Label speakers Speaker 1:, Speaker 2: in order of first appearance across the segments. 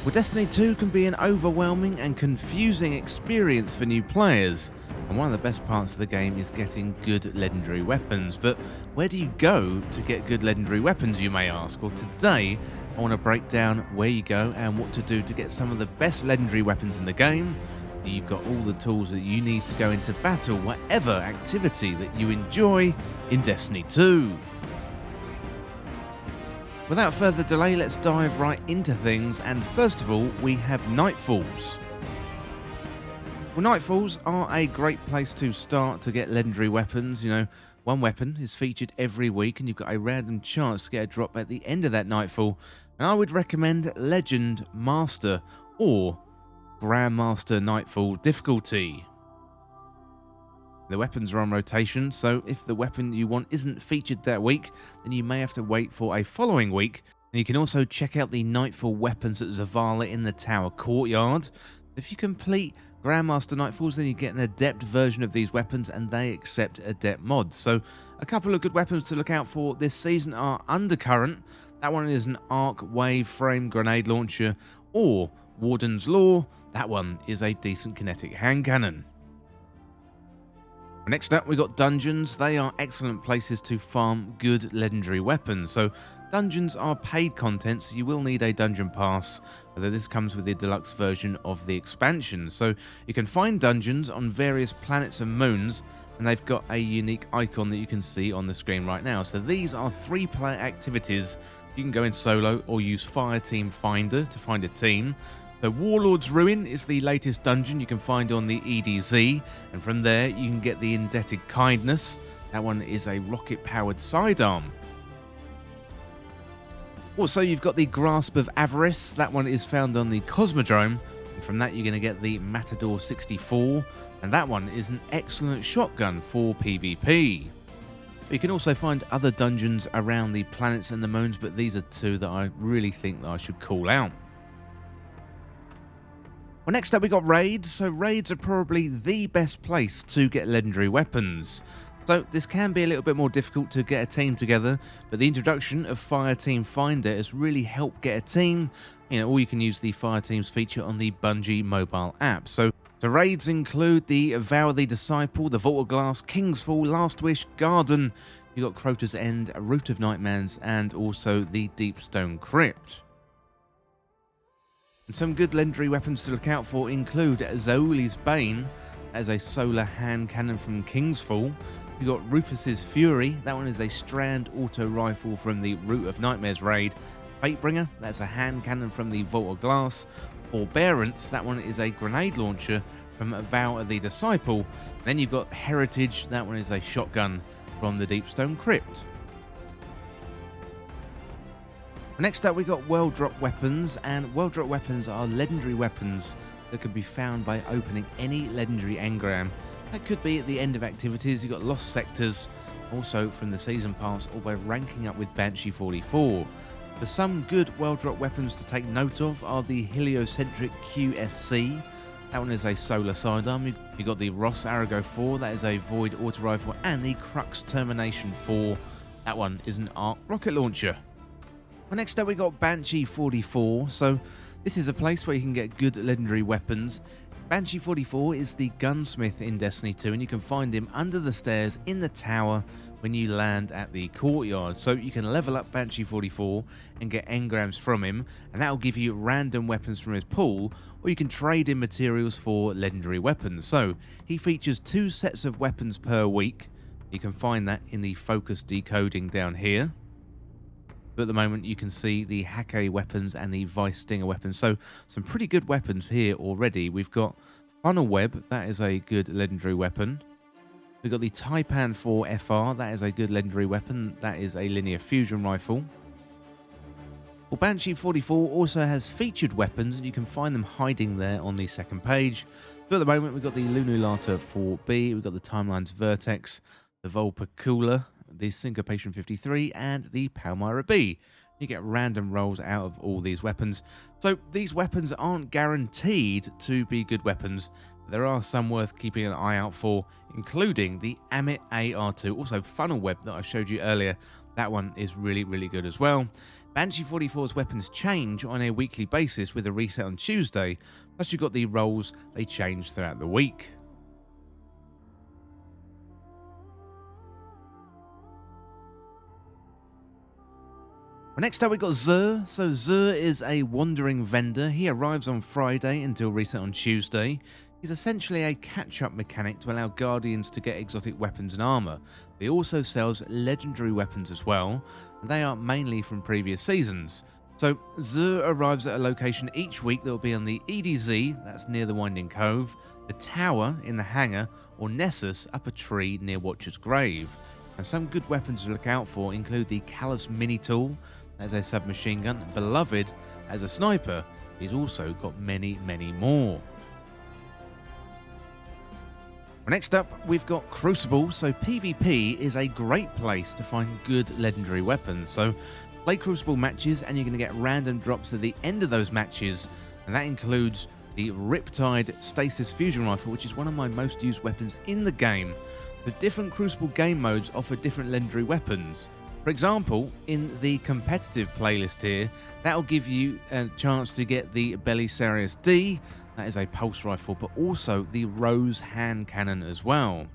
Speaker 1: Well, Destiny 2 can be an overwhelming and confusing experience for new players, and one of the best parts of the game is getting good legendary weapons. But where do you go to get good legendary weapons, you may ask? Well, today I want to break down where you go and what to do to get some of the best legendary weapons in the game. You've got all the tools that you need to go into battle, whatever activity that you enjoy in Destiny 2. Without further delay, let's dive right into things, and first of all, we have Nightfalls. Well, Nightfalls are a great place to start to get legendary weapons. You know, one weapon is featured every week, and you've got a random chance to get a drop at the end of that Nightfall. And I would recommend Legend Master or Grandmaster Nightfall difficulty. The weapons are on rotation, so if the weapon you want isn't featured that week, then you may have to wait for a following week. And you can also check out the Nightfall weapons at Zavala in the Tower Courtyard. If you complete Grandmaster Nightfalls, then you get an Adept version of these weapons, and they accept Adept mods. So a couple of good weapons to look out for this season are Undercurrent. That one is an arc wave frame grenade launcher, or Warden's Law. That one is a decent kinetic hand cannon. Next up, we got dungeons. They are excellent places to farm good legendary weapons. So dungeons are paid content, so you will need a dungeon pass, although this comes with the deluxe version of the expansion. So you can find dungeons on various planets and moons, and they've got a unique icon that you can see on the screen right now. So these are 3-player activities. You can go in solo or use Fireteam Finder to find a team. The Warlord's Ruin is the latest dungeon you can find on the EDZ, and from there you can get the Indebted Kindness. That one is a rocket-powered sidearm. Also, you've got the Grasp of Avarice. That one is found on the Cosmodrome, and from that you're going to get the Matador 64, and that one is an excellent shotgun for PvP. You can also find other dungeons around the planets and the moons, but these are two that I really think that I should call out. Well, next up we got raids. So raids are probably the best place to get legendary weapons. So this can be a little bit more difficult to get a team together, but the introduction of Fireteam Finder has really helped get a team. You know, or you can use the Fireteams feature on the Bungie mobile app. So the raids include the Vow of the Disciple, the Vault of Glass, King's Fall, Last Wish, Garden. You've got Crota's End, Root of Nightmares, and also the Deepstone Crypt. And some good legendary weapons to look out for include Zoli's Bane, as a solar hand cannon from King's Fall. You've got Rufus's Fury. That one is a strand auto rifle from the Root of Nightmares raid. Fatebringer, that's a hand cannon from the Vault of Glass. Forbearance, that one is a grenade launcher from Vow of the Disciple. And then you've got Heritage, that one is a shotgun from the Deepstone Crypt. Next up, we got World Drop Weapons, and World Drop Weapons are legendary weapons that can be found by opening any legendary engram. That could be at the end of activities. You've got Lost Sectors, also from the Season Pass, or by ranking up with Banshee 44. For some good World Drop weapons to take note of are the Heliocentric QSC. That one is a solar sidearm. You've got the Ross Arago 4, that is a Void Auto Rifle, and the Crux Termination 4. That one is an arc rocket launcher. Well, next up we got Banshee 44. So this is a place where you can get good legendary weapons. Banshee 44 is the gunsmith in Destiny 2, and you can find him under the stairs in the tower when you land at the courtyard. So you can level up Banshee 44 and get engrams from him, and that will give you random weapons from his pool, or you can trade in materials for legendary weapons. So he features 2 sets of weapons per week. You can find that in the focus decoding down here. But at the moment you can see the Hake weapons and the Vice Stinger weapons. So some pretty good weapons here already. We've got Funnel Web, that is a good legendary weapon. We've got the Taipan 4 FR, that is a good legendary weapon. That is a linear fusion rifle. Well, Banshee 44 also has featured weapons, and you can find them hiding there on the second page. But at the moment we've got the Lunulata 4B, we've got the Timeline's Vertex, the Volpacula, the Syncopation 53, and the Palmyra B. You get random rolls out of all these weapons. So these weapons aren't guaranteed to be good weapons. But there are some worth keeping an eye out for, including the Amit AR2, also Funnel Web that I showed you earlier. That one is really, really good as well. Banshee 44's weapons change on a weekly basis with a reset on Tuesday, plus you've got the rolls, they change throughout the week. Well, next up we got Zur. So Zur is a wandering vendor. He arrives on Friday until reset on Tuesday. He's essentially a catch-up mechanic to allow Guardians to get exotic weapons and armor. He also sells legendary weapons as well, and they are mainly from previous seasons. So Zur arrives at a location each week that will be on the EDZ, that's near the Winding Cove, the Tower in the hangar, or Nessus up a tree near Watcher's Grave. And some good weapons to look out for include the Callus Mini Tool as a submachine gun, Beloved as a sniper. He's also got many, many more. Next up, we've got Cruicble. So PvP is a great place to find good legendary weapons. So play Cruicble matches and you're going to get random drops at the end of those matches. And that includes the Riptide Stasis Fusion Rifle, which is one of my most used weapons in the game. The different Crucible game modes offer different legendary weapons. For example, in the competitive playlist here, that'll give you a chance to get the Belisarius D, that is a pulse rifle, but also the Rose hand cannon as well.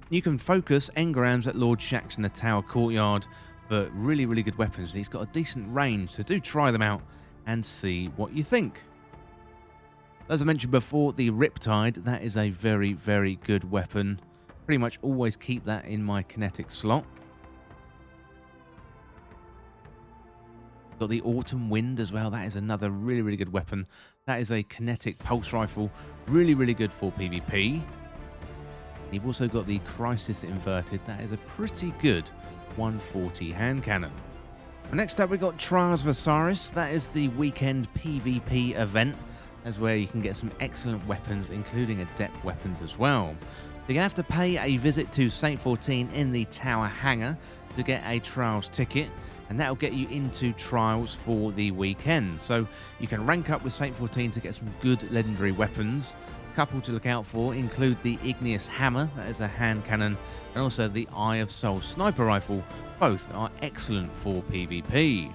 Speaker 1: You can focus engrams at Lord Shaxx in the Tower Courtyard for really, really good weapons. He's got a decent range, so do try them out and see what you think. As I mentioned before, the Riptide, that is a very, very good weapon. Pretty much always keep that in my kinetic slot. Got the Autumn Wind as well. That is another really, really good weapon. That is a kinetic pulse rifle. Really, really good for PvP. You've also got the Crisis Inverted. That is a pretty good 140 hand cannon. Next up, we've got Trials of Osiris. That is the weekend PvP event. That's where you can get some excellent weapons, including adept weapons as well. You're going to have to pay a visit to Saint 14 in the Tower Hangar to get a Trials ticket, and that'll get you into Trials for the weekend. So you can rank up with Saint 14 to get some good legendary weapons. A couple to look out for include the Igneous Hammer, that is a hand cannon, and also the Eye of Soul sniper rifle. Both are excellent for PvP.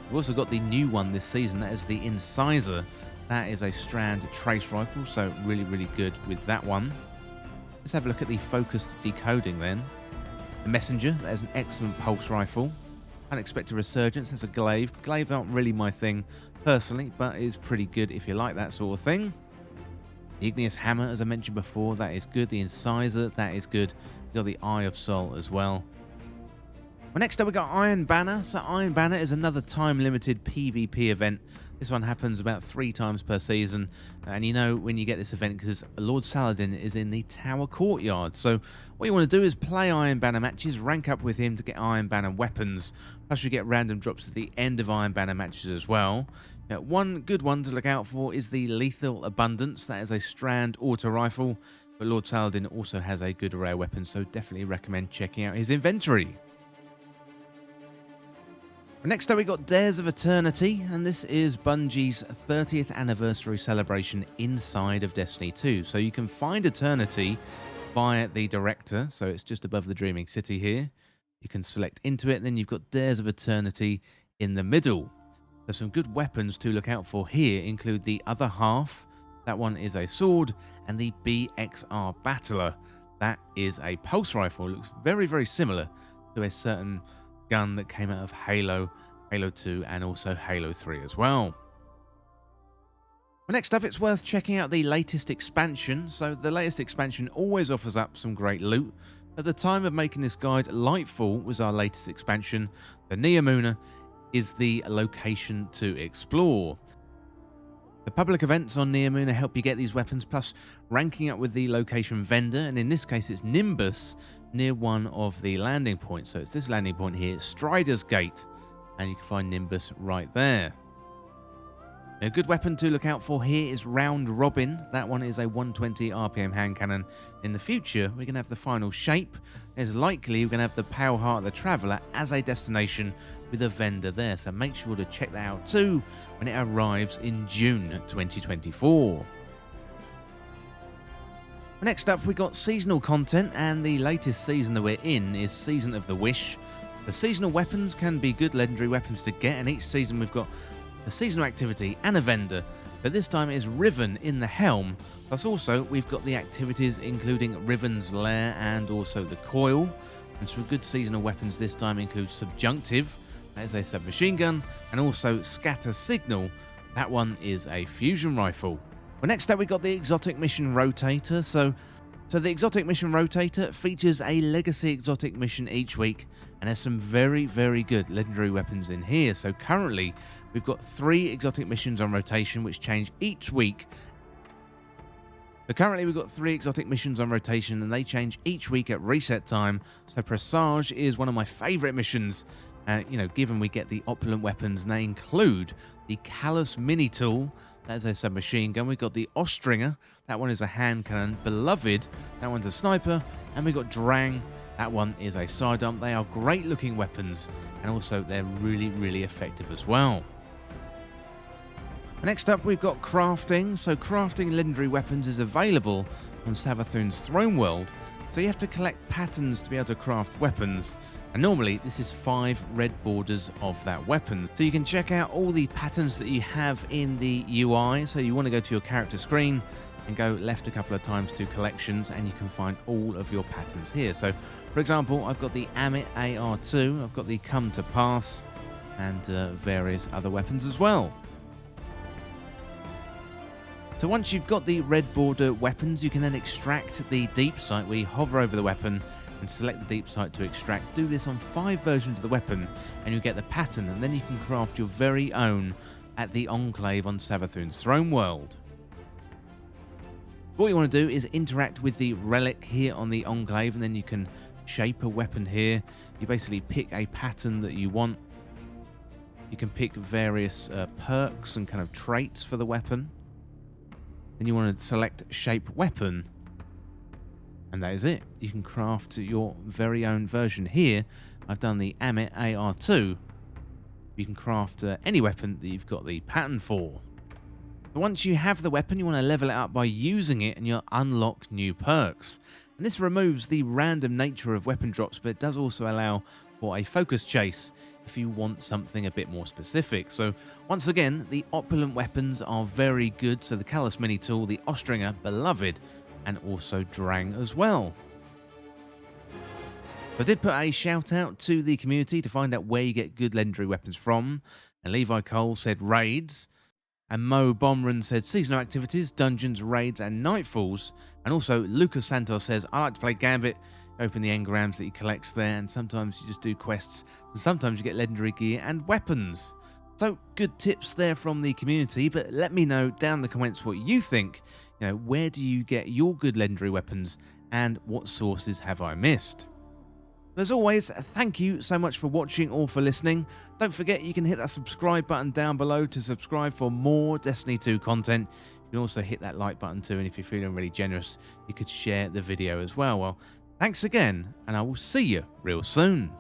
Speaker 1: We've also got the new one this season, that is the Incisor. That is a strand trace rifle, so really, really good with that one. Let's have a look at the focused decoding then. The Messenger, that is an excellent pulse rifle. Unexpected Resurgence, that's a glaive. Glaives aren't really my thing personally, but is pretty good if you like that sort of thing. The Igneous Hammer, as I mentioned before, that is good. The Incisor, that is good. You've got the Eye of Soul as well. Well, next up we got Iron Banner. So Iron Banner is another time-limited PvP event. This one happens about 3 times per season, and you know when you get this event because Lord Saladin is in the Tower Courtyard. So what you want to do is play Iron Banner matches, rank up with him to get Iron Banner weapons, plus you get random drops at the end of Iron Banner matches as well. Now, one good one to look out for is the Lethal Abundance. That is a strand auto rifle, but Lord Saladin also has a good array of weapons, so definitely recommend checking out his inventory. Next up, we got Dares of Eternity, and this is Bungie's 30th anniversary celebration inside of Destiny 2. So you can find Eternity via the director, so it's just above the Dreaming City here. You can select into it, and then you've got Dares of Eternity in the middle. There's some good weapons to look out for here, include the Other Half. That one is a sword, and the BXR Battler. That is a pulse rifle. It looks very, very similar to a certain gun that came out of Halo, Halo 2, and also Halo 3 as well. Well, next up, it's worth checking out the latest expansion. So the latest expansion always offers up some great loot. At the time of making this guide, Lightfall was our latest expansion. The Neomuna is the location to explore. The public events on Neomuna help you get these weapons, plus ranking up with the location vendor, and in this case it's Nimbus, near one of the landing points. So it's this landing point here, Strider's Gate, and you can find Nimbus right there. A good weapon to look out for here is Round Robin. That one is a 120 RPM hand cannon. In the future, we're going to have the Final Shape. It's likely we're going to have the Pale Heart of the Traveller as a destination with a vendor there, so make sure to check that out too when it arrives in June 2024. Next up, we got seasonal content, and the latest season that we're in is Season of the Wish. The seasonal weapons can be good legendary weapons to get, and each season we've got a seasonal activity and a vendor, but this time it is Riven in the Helm. Plus also we've got the activities including Riven's Lair and also the Coil. And some good seasonal weapons this time include Subjunctive, that is a submachine gun, and also Scatter Signal, that one is a fusion rifle. Well, next up we got the Exotic Mission Rotator. So the Exotic Mission Rotator features a Legacy Exotic Mission each week, and there's some very, very good legendary weapons in here. So currently, we've got 3 Exotic Missions on rotation, which change each week. So currently, we've got 3 Exotic Missions on rotation, and they change each week at reset time. So Presage is one of my favourite missions, given we get the opulent weapons, and they include the Callus Mini Tool. That is a submachine gun. We've got the Ostringer. That one is a hand cannon. Beloved. That one's a sniper. And we've got Drang. That one is a side dump. They are great looking weapons. And also they're really, really effective as well. Next up we've got crafting. So crafting legendary weapons is available on Savathun's Throne World. So you have to collect patterns to be able to craft weapons. And normally this is 5 red borders of that weapon. So you can check out all the patterns that you have in the UI. So you want to go to your character screen and go left a couple of times to collections, and you can find all of your patterns here. So for example, I've got the Amit AR2, I've got the Come to Pass, and various other weapons as well. So once you've got the red border weapons, you can then extract the deep sight where you hover over the weapon and select the deep sight to extract. Do this on 5 versions of the weapon and you get the pattern, and then you can craft your very own at the Enclave on Savathun's Throne World. What you want to do is interact with the relic here on the Enclave, and then you can shape a weapon here. You basically pick a pattern that you want. You can pick various perks and kind of traits for the weapon. Then you want to select shape weapon. And that is it. You can craft your very own version here. I've done the Amit AR2. You can craft any weapon that you've got the pattern for. But once you have the weapon, you want to level it up by using it, and you'll unlock new perks. And this removes the random nature of weapon drops, but it does also allow for a focus chase if you want something a bit more specific. So once again, the opulent weapons are very good. So the Callus Mini Tool, the Ostringer, Beloved, and also Drang as well. I did put a shout out to the community to find out where you get good legendary weapons from, and Levi Cole said raids, and Mo Bomran said seasonal activities, dungeons, raids, and Nightfalls. And also Lucas Santos says, I like to play Gambit, open the engrams that he collects there, and sometimes you just do quests, and sometimes you get legendary gear and weapons. So good tips there from the community, but let me know down in the comments what you think. Where do you get your good legendary weapons, and what sources have I missed? As always, thank you so much for watching or for listening. Don't forget you can hit that subscribe button down below to subscribe for more Destiny 2 content. You can also hit that like button too, and if you're feeling really generous, you could share the video as well. Well, thanks again, and I will see you real soon.